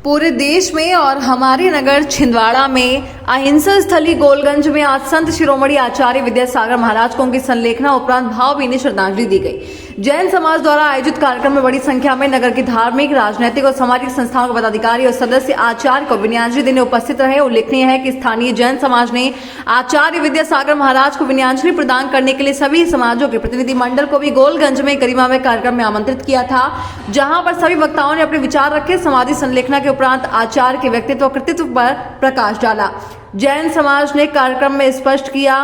पूरे देश में और हमारे नगर छिंदवाड़ा में अहिंसा स्थली गोलगंज में आज संत शिरोमणि आचार्य विद्यासागर महाराज को उनकी संलेखना उपरांत भावभीनी श्रद्धांजलि दी गई। जैन समाज द्वारा आयोजित कार्यक्रम में बड़ी संख्या में नगर की धार्मिक, राजनीतिक और सामाजिक संस्थाओं के पदाधिकारी और सदस्य आचार्य को विनयाजलि देने उपस्थित रहे। उल्लेखनीय है कि स्थानीय जैन समाज ने आचार्य विद्यासागर महाराज को विनयाजलि प्रदान करने के लिए सभी समाजों के प्रतिनिधि मंडल को भी गोलगंज में गरिमामय कार्यक्रम में आमंत्रित किया था, जहां पर सभी वक्ताओं ने अपने विचार रखे। समाधि संलेखना के उपरांत आचार्य के व्यक्तित्व और कृतित्व पर प्रकाश डाला। जैन समाज ने कार्यक्रम में स्पष्ट किया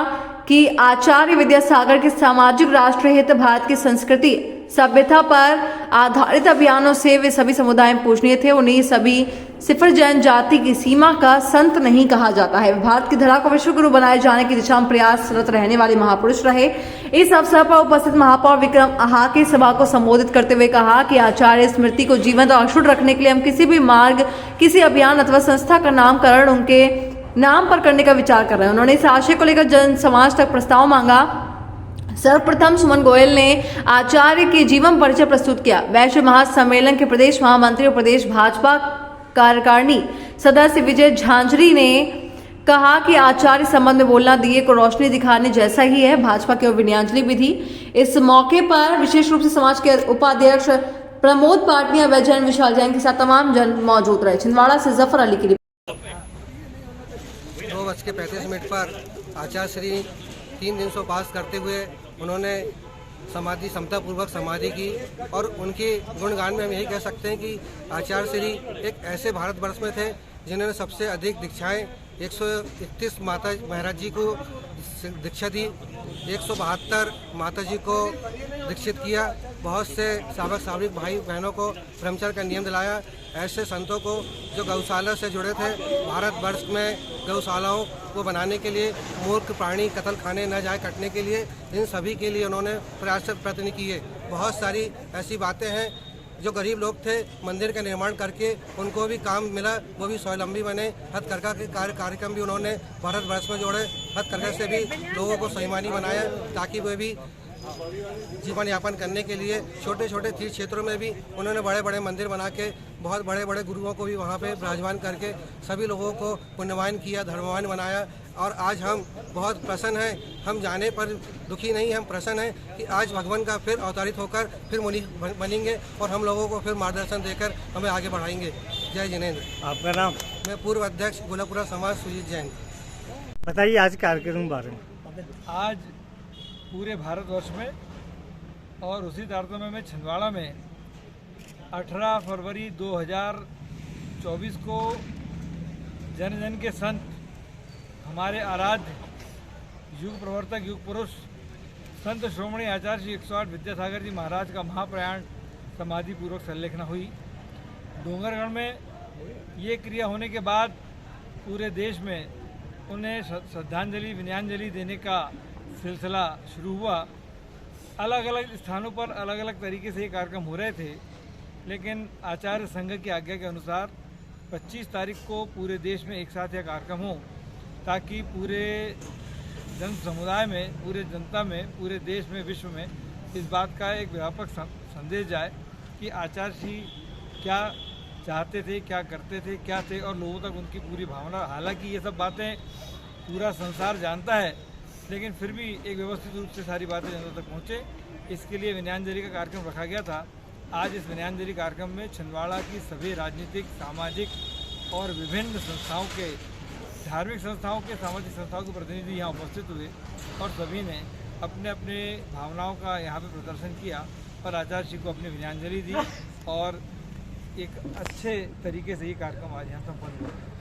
कि आचार्य विद्यासागर के सामाजिक राष्ट्रहित, भारत की संस्कृति, सभ्यता पर आधारित अभियानों से वे सभी समुदाय में पूजनीय थे। उन्हें सभी सिफर जैन जाति की सीमा का संत नहीं कहा जाता है। भारत की धरा को विश्व गुरु बनाए जाने की दिशा में प्रयासरत रहने वाले महापुरुष रहे। इस अवसर पर उपस्थित महापौर विक्रम आहाके सभा को संबोधित करते हुए कहा कि आचार्य स्मृति को जीवंत और अक्षुण्ण रखने के लिए हम किसी भी मार्ग, किसी अभियान अथवा संस्था का नामकरण उनके नाम पर करने का विचार कर रहे हैं। उन्होंने इस आशय को लेकर जन समाज तक प्रस्ताव मांगा। सर्वप्रथम सुमन गोयल ने आचार्य के जीवन परिचय प्रस्तुत किया। वैश्व महासम्मेलन के प्रदेश महामंत्री और प्रदेश भाजपा कार्यकारिणी सदस्य विजय झांझरी ने कहा कि आचार्य संबंध में बोलना दिए को रोशनी दिखाने जैसा ही है। भाजपा की ओर विनयाजलि भी थी। इस मौके पर विशेष रूप से समाज के उपाध्यक्ष प्रमोद पाटनिया व जैन विशाल जैन के साथ तमाम जन मौजूद रहे। छिंदवाड़ा से जफर अली की 2:35 पर आचार्य श्री 3 दिन से उपवास करते हुए उन्होंने समाधि समतापूर्वक समाधि की और उनके गुणगान में हम यही कह सकते हैं कि आचार्य श्री एक ऐसे भारतवर्ष में थे जिन्होंने सबसे अधिक दीक्षाएं 131 माता महाराज जी को दीक्षा दी, 172 माता जी को दीक्षित किया, बहुत से सावक सावरिक भाई बहनों को ब्रह्मचर्य का नियम दिलाया। ऐसे संतों को जो गौशाला से जुड़े थे, भारतवर्ष में गौशालाओं को बनाने के लिए, मूर्ख प्राणी कत्ल खाने न जाए कटने के लिए, इन सभी के लिए उन्होंने प्रयत्न किए। बहुत सारी ऐसी बातें हैं। जो गरीब लोग थे, मंदिर का निर्माण करके उनको भी काम मिला, वो भी स्वावलंबी बने। हथकरघा के कार्यक्रम भी उन्होंने भारतवर्ष में जोड़े। हथकरघा से भी लोगों को स्वाभिमानी बनाया ताकि वे भी जीवन यापन करने के लिए छोटे छोटे तीर्थ क्षेत्रों में भी उन्होंने बड़े बड़े मंदिर बना के बहुत बड़े बड़े गुरुओं को भी वहाँ पे विराजमान करके सभी लोगों को पुण्यवान किया, धर्मवान बनाया। और आज हम बहुत प्रसन्न हैं। हम जाने पर दुखी नहीं, हम प्रसन्न हैं कि आज भगवान का फिर अवतारित होकर फिर मुनि बनेंगे और हम लोगों को फिर मार्गदर्शन देकर हमें आगे बढ़ाएंगे। जय जिनेंद्र। आपका नाम? मैं पूर्व अध्यक्ष गोलापुरा समाज सुजीत जैन। बताइए आज कार्यक्रम के बारे में। आज पूरे भारतवर्ष में और उसी तारतम्य में छिंदवाड़ा में 18 फरवरी 2024 को जन जन के संत, हमारे आराध्य युग प्रवर्तक, युग पुरुष संत शिरोमणि आचार्य श्री 108 विद्यासागर जी महाराज का महाप्रयाण समाधि पूर्वक संलेखना हुई। डोंगरगढ़ में ये क्रिया होने के बाद पूरे देश में उन्हें श्रद्धांजलि, विनयाजलि देने का सिलसिला शुरू हुआ। अलग अलग स्थानों पर अलग अलग तरीके से ये कार्यक्रम हो रहे थे, लेकिन आचार्य संघ की आज्ञा के अनुसार 25 तारीख को पूरे देश में एक साथ यह कार्यक्रम हो, ताकि पूरे जन समुदाय में, पूरे जनता में, पूरे देश में, विश्व में इस बात का एक व्यापक संदेश जाए कि आचार्य श्री क्या चाहते थे, क्या करते थे, क्या थे और लोगों तक उनकी पूरी भावना। हालांकि ये सब बातें पूरा संसार जानता है, लेकिन फिर भी एक व्यवस्थित रूप से सारी बातें जनता तक पहुँचे, इसके लिए विनयाजलि का कार्यक्रम रखा गया था। आज इस विनयाजलि कार्यक्रम में छिंदवाड़ा की सभी राजनीतिक, सामाजिक और विभिन्न संस्थाओं के, धार्मिक संस्थाओं के, सामाजिक संस्थाओं के प्रतिनिधि यहाँ उपस्थित हुए और सभी ने अपने अपने भावनाओं का यहाँ पे प्रदर्शन किया और आचार्य जी को अपनी विनयाजलि दी और एक अच्छे तरीके से ये कार्यक्रम आज यहाँ संपन्न हुआ।